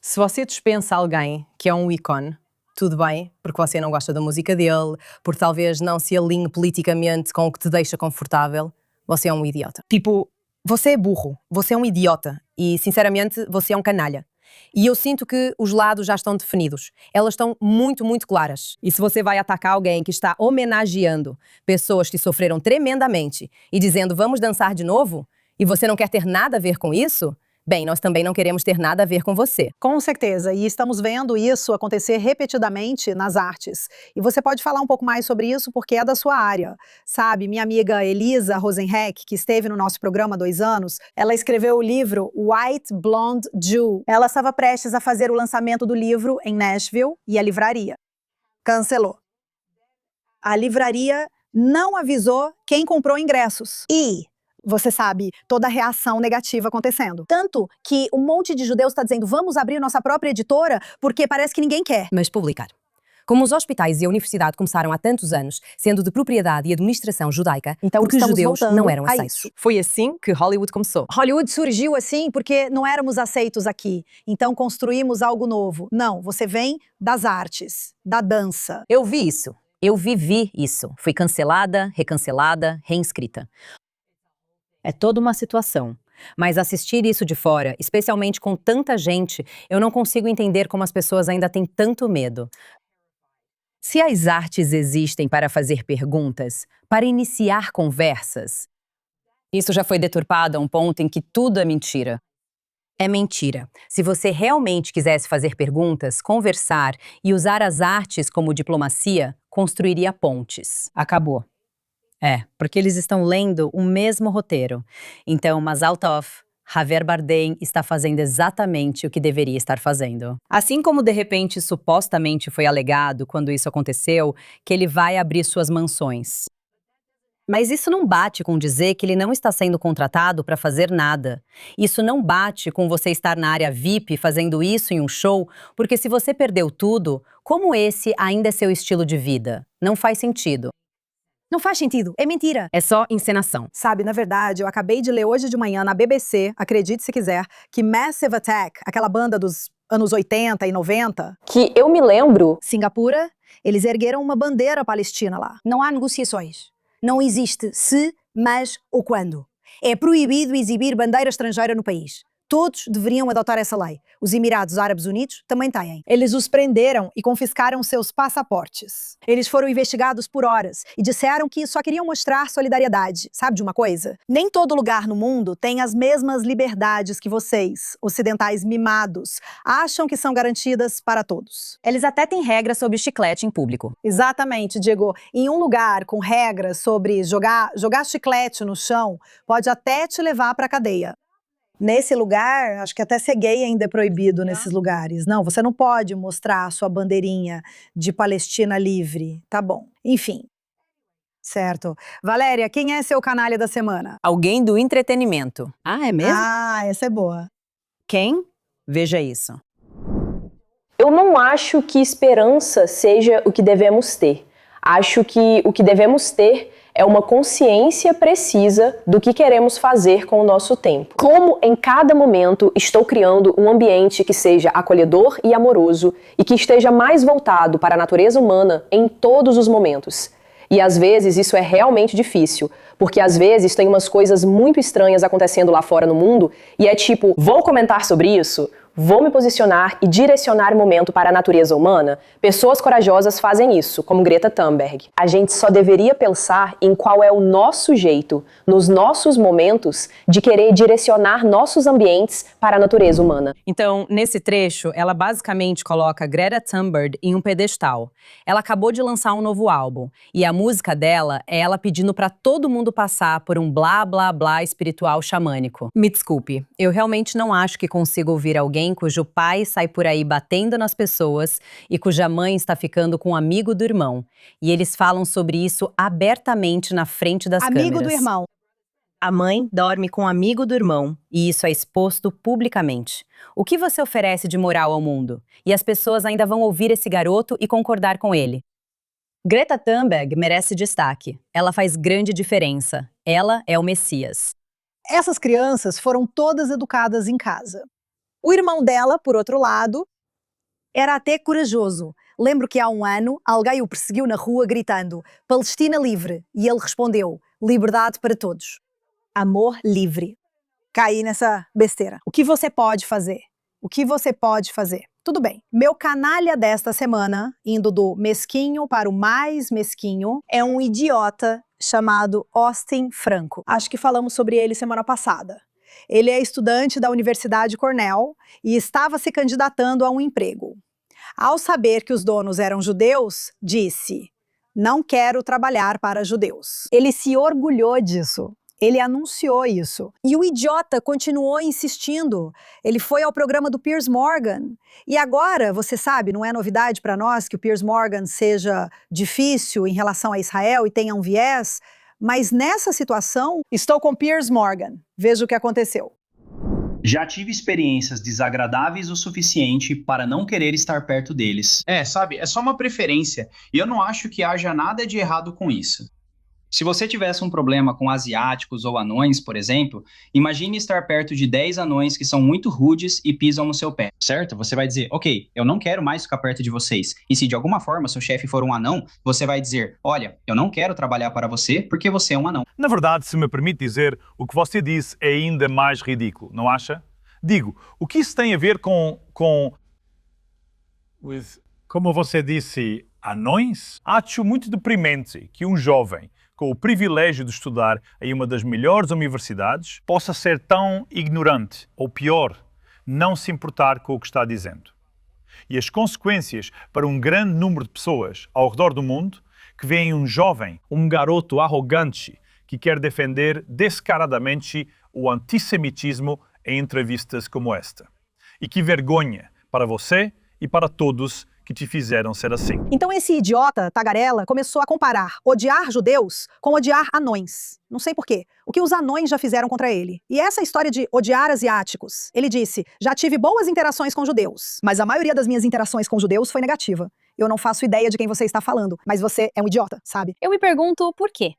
Se você dispensa alguém que é um ícone, tudo bem, porque você não gosta da música dele, porque talvez não se alinhe politicamente com o que te deixa confortável, você é um idiota. Tipo, você é burro, você é um idiota e, sinceramente, você é um canalha. E eu sinto que os lados já estão definidos. Elas estão muito, muito claras. E se você vai atacar alguém que está homenageando pessoas que sofreram tremendamente e dizendo vamos dançar de novo, e você não quer ter nada a ver com isso, bem, nós também não queremos ter nada a ver com você. Com certeza, e estamos vendo isso acontecer repetidamente nas artes. E você pode falar um pouco mais sobre isso porque é da sua área. Sabe, minha amiga Elisa Rosenheck, que esteve no nosso programa há 2 anos, ela escreveu o livro White Blonde Jew. Ela estava prestes a fazer o lançamento do livro em Nashville e a livraria cancelou. A livraria não avisou quem comprou ingressos. E você sabe, toda a reação negativa acontecendo. Tanto que um monte de judeus está dizendo, vamos abrir nossa própria editora, porque parece que ninguém quer. Mas publicar. Como os hospitais e a universidade começaram há tantos anos, sendo de propriedade e administração judaica, Então, porque os estamos judeus voltando não eram a aceitos. isso. Foi assim que Hollywood começou. Hollywood surgiu assim porque não éramos aceitos aqui. Então construímos algo novo. Não, você vem das artes, da dança. Eu vi isso. Eu vivi isso. Fui cancelada, recancelada, reinscrita. É toda uma situação. Mas assistir isso de fora, especialmente com tanta gente, eu não consigo entender como as pessoas ainda têm tanto medo. Se as artes existem para fazer perguntas, para iniciar conversas, isso já foi deturpado a um ponto em que tudo é mentira. É mentira. Se você realmente quisesse fazer perguntas, conversar e usar as artes como diplomacia, construiria pontes. Acabou. Porque eles estão lendo o mesmo roteiro. Então, Mazal Tov, Javier Bardem está fazendo exatamente o que deveria estar fazendo. Assim como, de repente, supostamente foi alegado, quando isso aconteceu, que ele vai abrir suas mansões. Mas isso não bate com dizer que ele não está sendo contratado para fazer nada. Isso não bate com você estar na área VIP fazendo isso em um show, porque se você perdeu tudo, como esse ainda é seu estilo de vida? Não faz sentido. Não faz sentido, é mentira. É só encenação. Sabe, na verdade, eu acabei de ler hoje de manhã na BBC, acredite se quiser, que Massive Attack, aquela banda dos anos 80 e 90, Que eu me lembro, Singapura, eles ergueram uma bandeira palestina lá. Não há negociações. Não existe se, mas ou quando. É proibido exibir bandeira estrangeira no país. Todos deveriam adotar essa lei. Os Emirados Árabes Unidos também têm. Eles os prenderam e confiscaram seus passaportes. Eles foram investigados por horas e disseram que só queriam mostrar solidariedade. Sabe de uma coisa? Nem todo lugar no mundo tem as mesmas liberdades que vocês, ocidentais mimados, acham que são garantidas para todos. Eles até têm regras sobre chiclete em público. Exatamente, Diego. Em um lugar com regras sobre jogar chiclete no chão, pode até te levar para a cadeia. Nesse lugar, acho que até ser gay ainda é proibido nesses lugares. Não, você não pode mostrar a sua bandeirinha de Palestina livre. Tá bom. Enfim. Certo. Valéria, quem é seu canalha da semana? Alguém do entretenimento. Ah, é mesmo? Ah, essa é boa. Quem? Veja isso. eu não acho que esperança seja o que devemos ter. Acho que o que devemos ter é uma consciência precisa do que queremos fazer com o nosso tempo. Como em cada momento estou criando um ambiente que seja acolhedor e amoroso e que esteja mais voltado para a natureza humana em todos os momentos. E às vezes isso é realmente difícil, porque às vezes tem umas coisas muito estranhas acontecendo lá fora no mundo e é tipo, vou comentar sobre isso? Vou me posicionar e direcionar o momento para a natureza humana? Pessoas corajosas fazem isso, como Greta Thunberg. A gente só deveria pensar em qual é o nosso jeito, nos nossos momentos, de querer direcionar nossos ambientes para a natureza humana. Então, nesse trecho, ela basicamente coloca Greta Thunberg em um pedestal. Ela acabou de lançar um novo álbum, e a música dela é ela pedindo para todo mundo passar por um blá blá blá espiritual xamânico. Me desculpe, eu realmente não acho que consigo ouvir alguém cujo pai sai por aí batendo nas pessoas e cuja mãe está ficando com um amigo do irmão. E eles falam sobre isso abertamente na frente das câmeras. Amigo do irmão. A mãe dorme com um amigo do irmão, e isso é exposto publicamente. O que você oferece de moral ao mundo? E as pessoas ainda vão ouvir esse garoto e concordar com ele. Greta Thunberg merece destaque. Ela faz grande diferença. Ela é o Messias. Essas crianças foram todas educadas em casa. O irmão dela, por outro lado, era até corajoso. Lembro que há um ano alguém o perseguiu na rua gritando "Palestina livre" e ele respondeu "Liberdade para todos. Amor livre." Caí nessa besteira. O que você pode fazer? O que você pode fazer? Tudo bem. Meu canalha desta semana, indo do mesquinho para o mais mesquinho, é um idiota chamado Austin Franco. Acho que falamos sobre ele semana passada. Ele é estudante da Universidade Cornell e estava se candidatando a um emprego. Ao saber que os donos eram judeus, disse: "Não quero trabalhar para judeus." Ele se orgulhou disso. Ele anunciou isso. E o idiota continuou insistindo. Ele foi ao programa do Piers Morgan. E agora, você sabe, não é novidade para nós que o Piers Morgan seja difícil em relação a Israel e tenha um viés, mas nessa situação, estou com Piers Morgan. Veja o que aconteceu. Já tive experiências desagradáveis o suficiente para não querer estar perto deles. Sabe, é só uma preferência, e eu não acho que haja nada de errado com isso. Se você tivesse um problema com asiáticos ou anões, por exemplo, imagine estar perto de 10 anões que são muito rudes e pisam no seu pé, certo? Você vai dizer, ok, eu não quero mais ficar perto de vocês. E se de alguma forma seu chefe for um anão, você vai dizer, olha, eu não quero trabalhar para você porque você é um anão. Na verdade, se me permite dizer, o que você disse é ainda mais ridículo, não acha? Digo, o que isso tem a ver com como você disse, anões? Acho muito deprimente que um jovem com o privilégio de estudar em uma das melhores universidades, possa ser tão ignorante, ou pior, não se importar com o que está dizendo. E as consequências para um grande número de pessoas ao redor do mundo que veem um jovem, um garoto arrogante que quer defender descaradamente o antissemitismo em entrevistas como esta. E que vergonha para você e para todos que te fizeram ser assim. Então esse idiota, tagarela, começou a comparar odiar judeus com odiar anões. Não sei por quê. O que os anões já fizeram contra ele. E essa história de odiar asiáticos. Ele disse, já tive boas interações com judeus, mas a maioria das minhas interações com judeus foi negativa. Eu não faço ideia de quem você está falando, mas você é um idiota, sabe? Eu me pergunto por quê.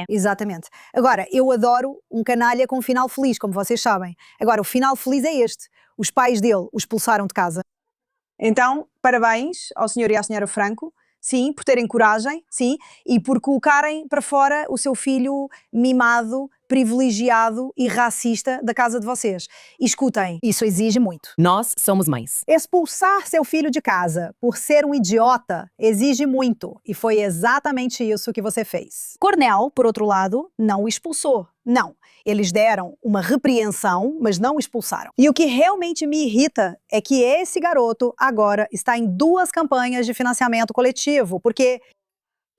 Exatamente. Agora, eu adoro um canalha com um final feliz, como vocês sabem. Agora, o final feliz é este. Os pais dele o expulsaram de casa. Então, parabéns ao senhor e à senhora Franco, sim, por terem coragem, sim, e por colocarem para fora o seu filho mimado, privilegiado e racista da casa de vocês. E escutem, isso exige muito. Nós somos mães. Expulsar seu filho de casa por ser um idiota exige muito, e foi exatamente isso que você fez. Cornell, por outro lado, não o expulsou. Não, eles deram uma repreensão, mas não o expulsaram. E o que realmente me irrita é que esse garoto agora está em 2 campanhas de financiamento coletivo, porque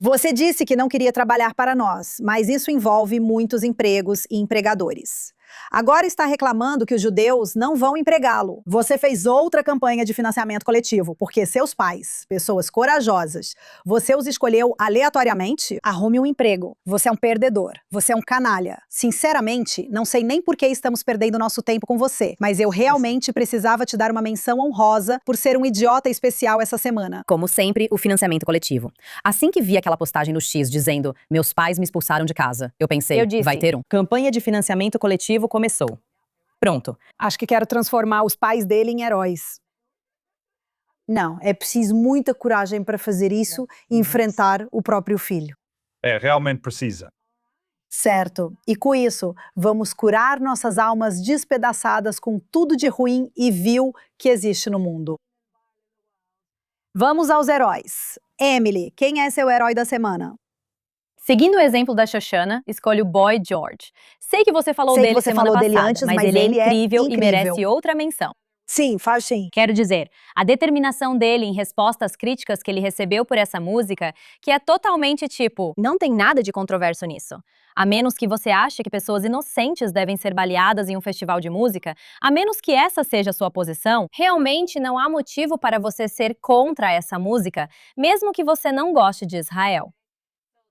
você disse que não queria trabalhar para nós, mas isso envolve muitos empregos e empregadores. Agora está reclamando que os judeus não vão empregá-lo. Você fez outra campanha de financiamento coletivo, porque seus pais, pessoas corajosas, você os escolheu aleatoriamente? Arrume um emprego. Você é um perdedor. Você é um canalha. Sinceramente, não sei nem por que estamos perdendo nosso tempo com você, mas eu realmente precisava te dar uma menção honrosa por ser um idiota especial essa semana. Como sempre, o financiamento coletivo. Assim que vi aquela postagem no X dizendo meus pais me expulsaram de casa, eu pensei, vai ter um. Campanha de financiamento coletivo começou. Pronto. Acho que quero transformar os pais dele em heróis. Não, é preciso muita coragem para fazer isso e enfrentar o próprio filho. Realmente precisa. Certo. E com isso, vamos curar nossas almas despedaçadas com tudo de ruim e vil que existe no mundo. Vamos aos heróis. Emily, quem é seu herói da semana? Seguindo o exemplo da Shoshana, escolho o Boy George. Sei que você falou dele semana passada, antes, mas ele é incrível e merece outra menção. Sim, faz sim. Quero dizer, a determinação dele em resposta às críticas que ele recebeu por essa música, que é totalmente tipo, não tem nada de controverso nisso. A menos que você ache que pessoas inocentes devem ser baleadas em um festival de música, a menos que essa seja a sua posição, realmente não há motivo para você ser contra essa música, mesmo que você não goste de Israel.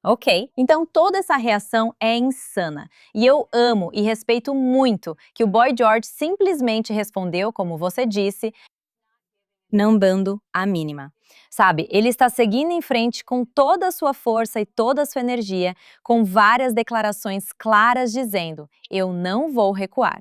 Ok, então toda essa reação é insana. E eu amo e respeito muito que o Boy George simplesmente respondeu, como você disse, não dando a mínima. Sabe, ele está seguindo em frente com toda a sua força e toda a sua energia, com várias declarações claras dizendo, eu não vou recuar.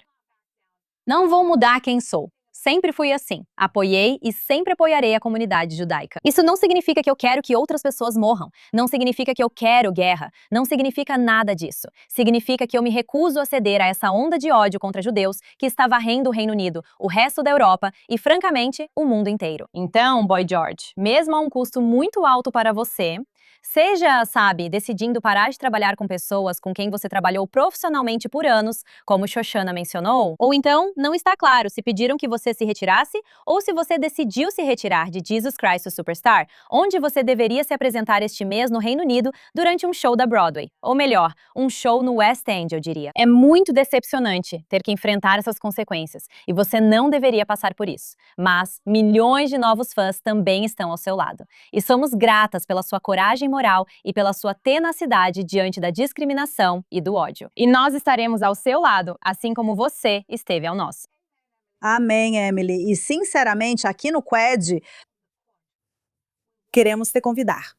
Não vou mudar quem sou. Sempre fui assim. Apoiei e sempre apoiarei a comunidade judaica. Isso não significa que eu quero que outras pessoas morram. Não significa que eu quero guerra. Não significa nada disso. Significa que eu me recuso a ceder a essa onda de ódio contra judeus que está varrendo o Reino Unido, o resto da Europa e, francamente, o mundo inteiro. Então, Boy George, mesmo a um custo muito alto para você, Seja, sabe, decidindo parar de trabalhar com pessoas com quem você trabalhou profissionalmente por anos, como Shoshana mencionou, ou então não está claro se pediram que você se retirasse ou se você decidiu se retirar de Jesus Christ Superstar, onde você deveria se apresentar este mês no Reino Unido durante um show da Broadway, ou melhor, um show no West End, eu diria. É muito decepcionante ter que enfrentar essas consequências, e você não deveria passar por isso. Mas milhões de novos fãs também estão ao seu lado. E somos gratas pela sua coragem moral e pela sua tenacidade diante da discriminação e do ódio. E nós estaremos ao seu lado, assim como você esteve ao nosso. Amém, Emily. E, sinceramente, aqui no Quad, queremos te convidar.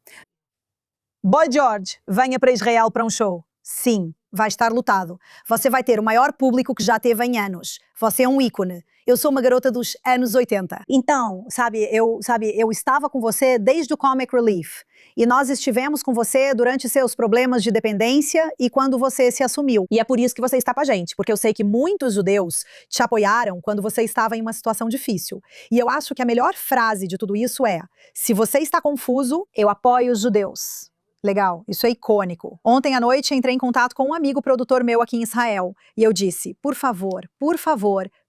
Boy George, venha para Israel para um show. Sim, vai estar lotado. Você vai ter o maior público que já teve em anos. Você é um ícone. Eu sou uma garota dos anos 80. Então, eu estava com você desde o Comic Relief. E nós estivemos com você durante seus problemas de dependência e quando você se assumiu. E é por isso que você está com a gente, porque eu sei que muitos judeus te apoiaram quando você estava em uma situação difícil. E eu acho que a melhor frase de tudo isso é: se você está confuso, eu apoio os judeus. Legal, isso é icônico. Ontem à noite entrei em contato com um amigo produtor meu aqui em Israel e eu disse, por favor,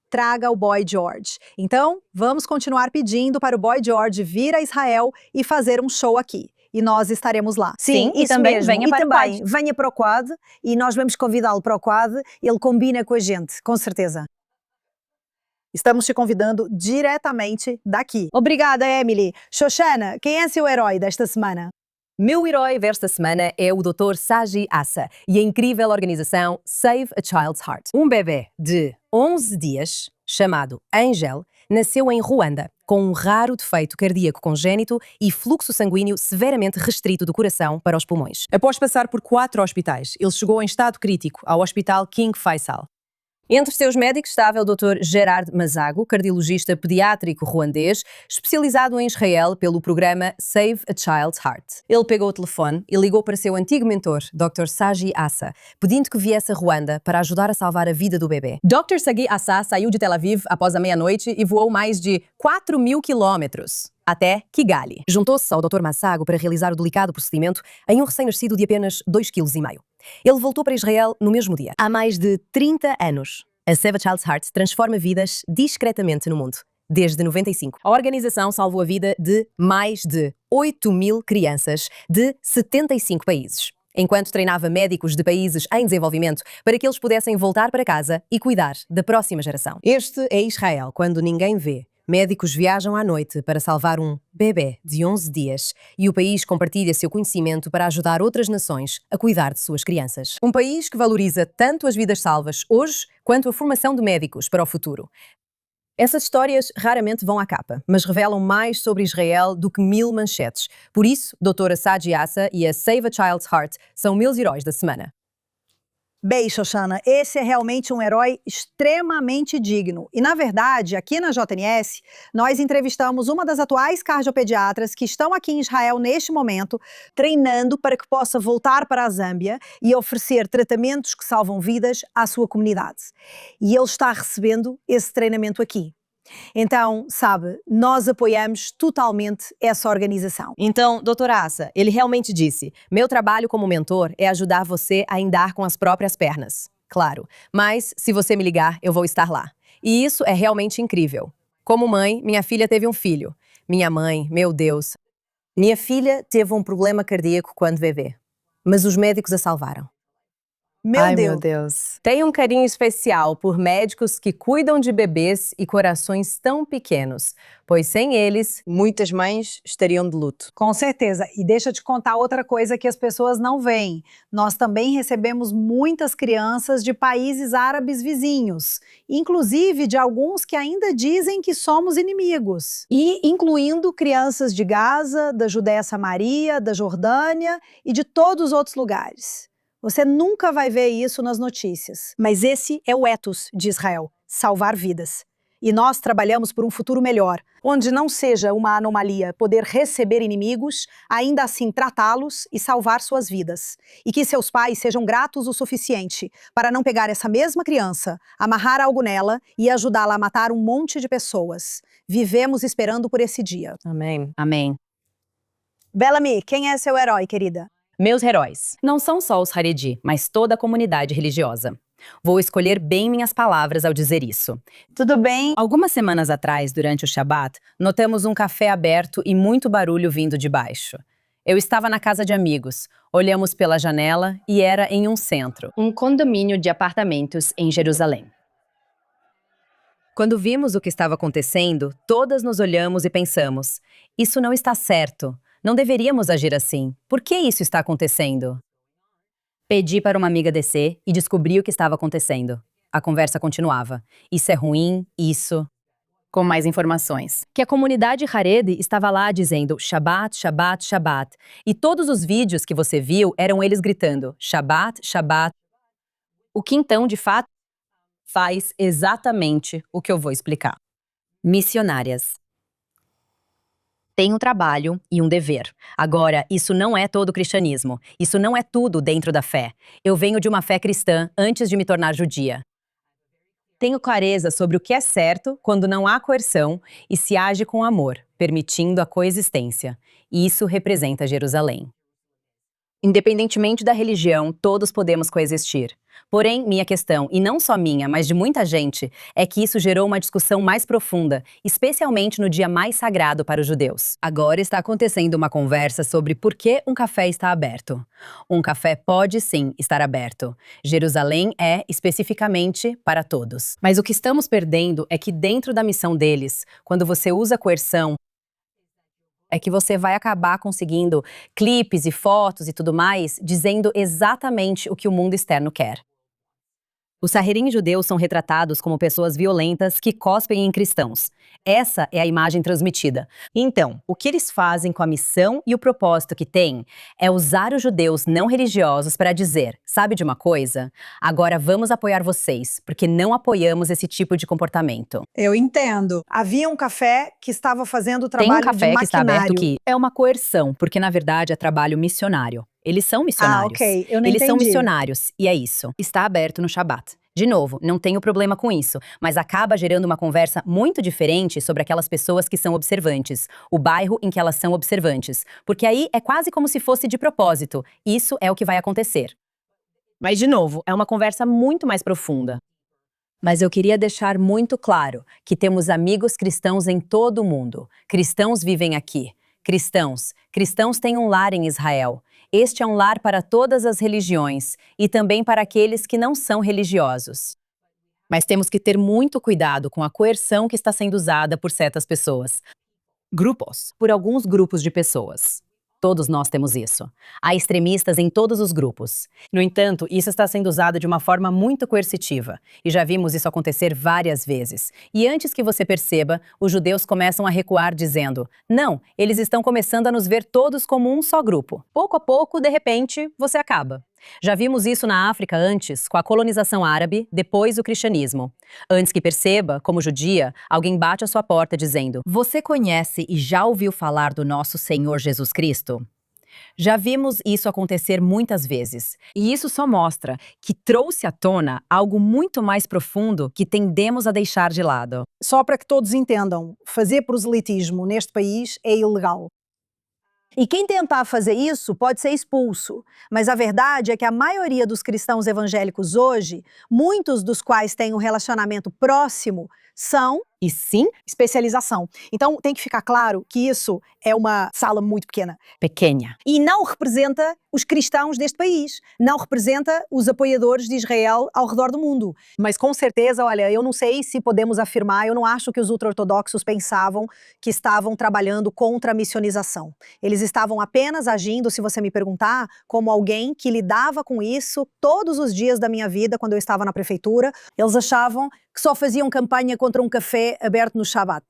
traga o Boy George. Então, vamos continuar pedindo para o Boy George vir a Israel e fazer um show aqui. E nós estaremos lá. Sim, e também venha para o Quad. Venha para o Quad e nós vamos convidá-lo para o Quad. Ele combina com a gente, com certeza. Estamos te convidando diretamente daqui. Obrigada, Emily. Shoshana, quem é seu herói desta semana? Meu herói desta semana é o Dr. Saji Assa e a incrível organização Save a Child's Heart. Um bebê de 11 dias, chamado Angel, nasceu em Ruanda, com um raro defeito cardíaco congénito e fluxo sanguíneo severamente restrito do coração para os pulmões. Após passar por 4 hospitais, ele chegou em estado crítico ao Hospital King Faisal. Entre seus médicos estava o Dr. Gerard Mazago, cardiologista pediátrico ruandês, especializado em Israel pelo programa Save a Child's Heart. Ele pegou o telefone e ligou para seu antigo mentor, Dr. Saji Assa, pedindo que viesse a Ruanda para ajudar a salvar a vida do bebê. Dr. Saji Assa saiu de Tel Aviv após a meia-noite e voou mais de 4.000 quilômetros até Kigali. Juntou-se ao Dr. Mazago para realizar o delicado procedimento em um recém-nascido de apenas 2,5 kg. Ele voltou para Israel no mesmo dia. Há mais de 30 anos, a Save a Child's Heart transforma vidas discretamente no mundo. Desde 95, a organização salvou a vida de mais de 8.000 crianças de 75 países, enquanto treinava médicos de países em desenvolvimento para que eles pudessem voltar para casa e cuidar da próxima geração. Este é Israel quando ninguém vê. Médicos viajam à noite para salvar um bebê de 11 dias e o país compartilha seu conhecimento para ajudar outras nações a cuidar de suas crianças. Um país que valoriza tanto as vidas salvas hoje quanto a formação de médicos para o futuro. Essas histórias raramente vão à capa, mas revelam mais sobre Israel do que 1000 manchetes. Por isso, Dra. Saji Assa e a Save a Child's Heart são meus heróis da semana. Bem, Shoshana, esse é realmente um herói extremamente digno. E, na verdade, aqui na JNS, nós entrevistamos uma das atuais cardiopediatras que estão aqui em Israel neste momento, treinando para que possa voltar para a Zâmbia e oferecer tratamentos que salvam vidas à sua comunidade. E ele está recebendo esse treinamento aqui. Então, sabe, nós apoiamos totalmente essa organização. Então, doutora Assa, ele realmente disse, meu trabalho como mentor é ajudar você a andar com as próprias pernas. Claro, mas se você me ligar, eu vou estar lá. E isso é realmente incrível. Como mãe, minha filha teve um filho. Minha mãe, meu Deus. Minha filha teve um problema cardíaco quando bebê, mas os médicos a salvaram. Meu Deus. Tenho um carinho especial por médicos que cuidam de bebês e corações tão pequenos, pois sem eles, muitas mães estariam de luto. Com certeza. E deixa eu te contar outra coisa que as pessoas não veem. Nós também recebemos muitas crianças de países árabes vizinhos, inclusive de alguns que ainda dizem que somos inimigos, e incluindo crianças de Gaza, da Judéia Samaria, da Jordânia e de todos os outros lugares. Você nunca vai ver isso nas notícias. Mas esse é o ethos de Israel, salvar vidas. E nós trabalhamos por um futuro melhor, onde não seja uma anomalia poder receber inimigos, ainda assim tratá-los e salvar suas vidas. E que seus pais sejam gratos o suficiente para não pegar essa mesma criança, amarrar algo nela e ajudá-la a matar um monte de pessoas. Vivemos esperando por esse dia. Amém. Amém. Bellamy, quem é seu herói, querida? Meus heróis não são só os Haredi, mas toda a comunidade religiosa. Vou escolher bem minhas palavras ao dizer isso. Tudo bem? Algumas semanas atrás, durante o Shabat, notamos um café aberto e muito barulho vindo de baixo. Eu estava na casa de amigos, olhamos pela janela e era em um centro, um condomínio de apartamentos em Jerusalém. Quando vimos o que estava acontecendo, todas nos olhamos e pensamos: isso não está certo, não deveríamos agir assim. Por que isso está acontecendo? Pedi para uma amiga descer e descobri o que estava acontecendo. A conversa continuava. Isso é ruim, isso... Com mais informações. Que a comunidade Haredi estava lá dizendo Shabat, Shabat, Shabat. E todos os vídeos que você viu eram eles gritando Shabat, Shabat. O que então, de fato, faz exatamente o que eu vou explicar. Missionárias. Tem um trabalho e um dever. Agora, isso não é todo o cristianismo. Isso não é tudo dentro da fé. Eu venho de uma fé cristã antes de me tornar judia. Tenho clareza sobre o que é certo quando não há coerção e se age com amor, permitindo a coexistência. Isso representa Jerusalém. Independentemente da religião, todos podemos coexistir. Porém, minha questão, e não só minha, mas de muita gente, é que isso gerou uma discussão mais profunda, especialmente no dia mais sagrado para os judeus. Agora está acontecendo uma conversa sobre por que um café está aberto. Um café pode sim estar aberto. Jerusalém é, especificamente, para todos. Mas o que estamos perdendo é que dentro da missão deles, quando você usa coerção, é que você vai acabar conseguindo clipes e fotos e tudo mais, dizendo exatamente o que o mundo externo quer. Os Saherim judeus são retratados como pessoas violentas que cospem em cristãos. Essa é a imagem transmitida. Então, o que eles fazem com a missão e o propósito que têm é usar os judeus não religiosos para dizer, sabe de uma coisa? Agora vamos apoiar vocês, porque não apoiamos esse tipo de comportamento. Eu entendo. Havia um café que estava fazendo o trabalho Tem um café de que está maquinário. aberto que é uma coerção, porque na verdade é trabalho missionário. Eles são missionários. ok. Eu não Eles são entendi. missionários, e é isso. Está aberto no Shabat. De novo, não tenho problema com isso, mas acaba gerando uma conversa muito diferente sobre aquelas pessoas que são observantes, o bairro em que elas são observantes, porque aí é quase como se fosse de propósito. Isso é o que vai acontecer. Mas, de novo, é uma conversa muito mais profunda. Mas eu queria deixar muito claro que temos amigos cristãos em todo o mundo. Cristãos vivem aqui. Cristãos têm um lar em Israel. Este é um lar para todas as religiões e também para aqueles que não são religiosos. Mas temos que ter muito cuidado com a coerção que está sendo usada por certas pessoas. Por alguns grupos de pessoas. Todos nós temos isso. Há extremistas em todos os grupos. No entanto, isso está sendo usado de uma forma muito coercitiva. E já vimos isso acontecer várias vezes. E antes que você perceba, os judeus começam a recuar dizendo: não, eles estão começando a nos ver todos como um só grupo. Pouco a pouco, de repente, você acaba. Já vimos isso na África antes, com a colonização árabe, depois o cristianismo. Antes que perceba, como judia, alguém bate à sua porta dizendo: você conhece e já ouviu falar do nosso Senhor Jesus Cristo? Já vimos isso acontecer muitas vezes. E isso só mostra que trouxe à tona algo muito mais profundo que tendemos a deixar de lado. Só para que todos entendam, fazer proselitismo neste país é ilegal. E quem tentar fazer isso pode ser expulso. Mas a verdade é que a maioria dos cristãos evangélicos hoje, muitos dos quais têm um relacionamento próximo, são, e sim, especialização. Então tem que ficar claro que isso é uma sala muito pequena. Pequena. E não representa os cristãos deste país. Não representa os apoiadores de Israel ao redor do mundo. Mas com certeza, olha, eu não sei se podemos afirmar, eu não acho que os ultra-ortodoxos pensavam que estavam trabalhando contra a missionização. Eles estavam apenas agindo, se você me perguntar, como alguém que lidava com isso todos os dias da minha vida quando eu estava na prefeitura. Eles achavam que só faziam campanha contra um café aberto no Shabat.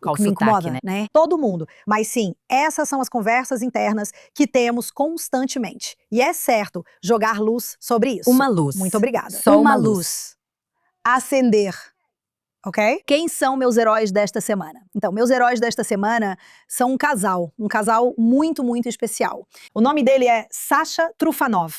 O que me incomoda, né? Todo mundo. Mas sim, essas são as conversas internas que temos constantemente. E é certo jogar luz sobre isso. Uma luz. Muito obrigada. Só uma luz. Acender. Ok? Quem são meus heróis desta semana? Então, meus heróis desta semana são um casal muito, muito especial. O nome dele é Sasha Trufanov.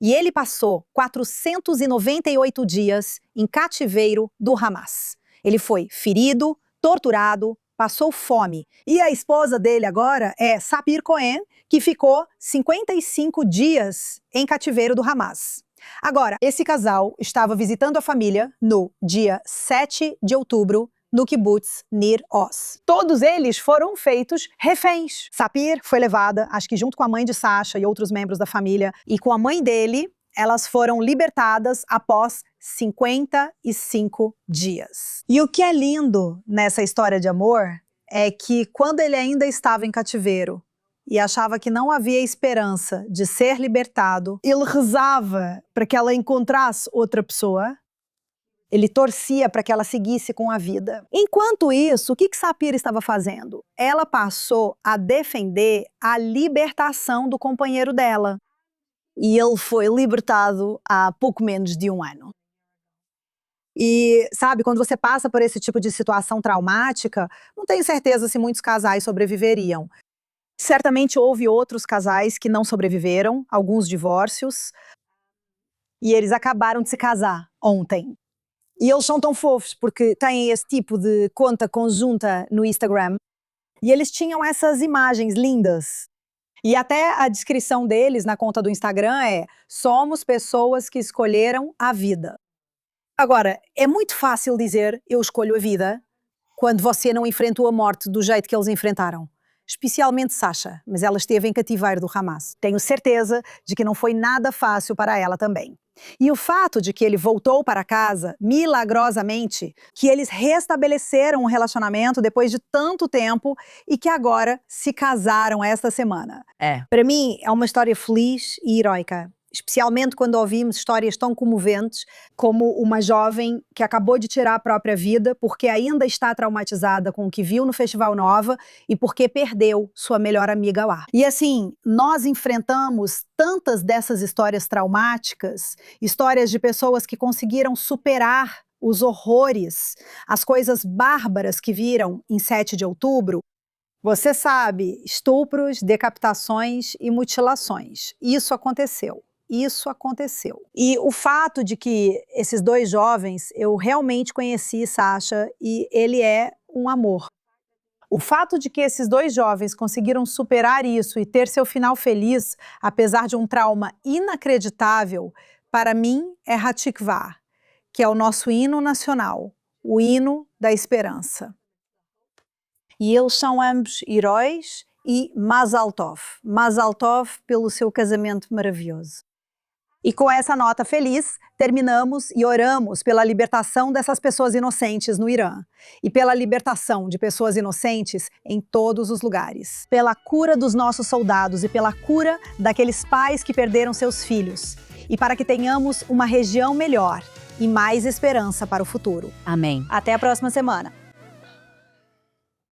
E ele passou 498 dias em cativeiro do Hamas. Ele foi ferido, torturado, passou fome. E a esposa dele agora é Sapir Cohen, que ficou 55 dias em cativeiro do Hamas. Agora, esse casal estava visitando a família no dia 7 de outubro, no kibbutz Nir Oz. Todos eles foram feitos reféns. Sapir foi levada, acho que junto com a mãe de Sasha e outros membros da família, e com a mãe dele, elas foram libertadas após 55 dias. E o que é lindo nessa história de amor é que quando ele ainda estava em cativeiro e achava que não havia esperança de ser libertado, ele rezava para que ela encontrasse outra pessoa. Ele torcia para que ela seguisse com a vida. Enquanto isso, o que Sapir estava fazendo? Ela passou a defender a libertação do companheiro dela. E ele foi libertado há pouco menos de um ano. E, sabe, quando você passa por esse tipo de situação traumática, não tenho certeza se muitos casais sobreviveriam. Certamente houve outros casais que não sobreviveram, alguns divórcios, e eles acabaram de se casar ontem. E eles são tão fofos porque têm esse tipo de conta conjunta no Instagram. E eles tinham essas imagens lindas. E até a descrição deles na conta do Instagram é: somos pessoas que escolheram a vida. Agora, é muito fácil dizer eu escolho a vida quando você não enfrentou a morte do jeito que eles enfrentaram. Especialmente Sasha, mas ela esteve em cativeiro do Hamas. Tenho certeza de que não foi nada fácil para ela também. E o fato de que ele voltou para casa, milagrosamente, que eles restabeleceram um relacionamento depois de tanto tempo e que agora se casaram esta semana. Para mim, é uma história feliz e heroica. Especialmente quando ouvimos histórias tão comoventes como uma jovem que acabou de tirar a própria vida porque ainda está traumatizada com o que viu no Festival Nova e porque perdeu sua melhor amiga lá. E assim, nós enfrentamos tantas dessas histórias traumáticas, histórias de pessoas que conseguiram superar os horrores, as coisas bárbaras que viram em 7 de outubro. Você sabe, estupros, decapitações e mutilações. Isso aconteceu. Isso aconteceu. E o fato de que esses dois jovens, eu realmente conheci Sasha e ele é um amor. O fato de que esses dois jovens conseguiram superar isso e ter seu final feliz, apesar de um trauma inacreditável, para mim é Hatikvah, que é o nosso hino nacional, o hino da esperança. E eles são ambos heróis e Mazal Tov. Mazal Tov pelo seu casamento maravilhoso. E com essa nota feliz, terminamos e oramos pela libertação dessas pessoas inocentes no Irã e pela libertação de pessoas inocentes em todos os lugares. Pela cura dos nossos soldados e pela cura daqueles pais que perderam seus filhos. E para que tenhamos uma região melhor e mais esperança para o futuro. Amém. Até a próxima semana.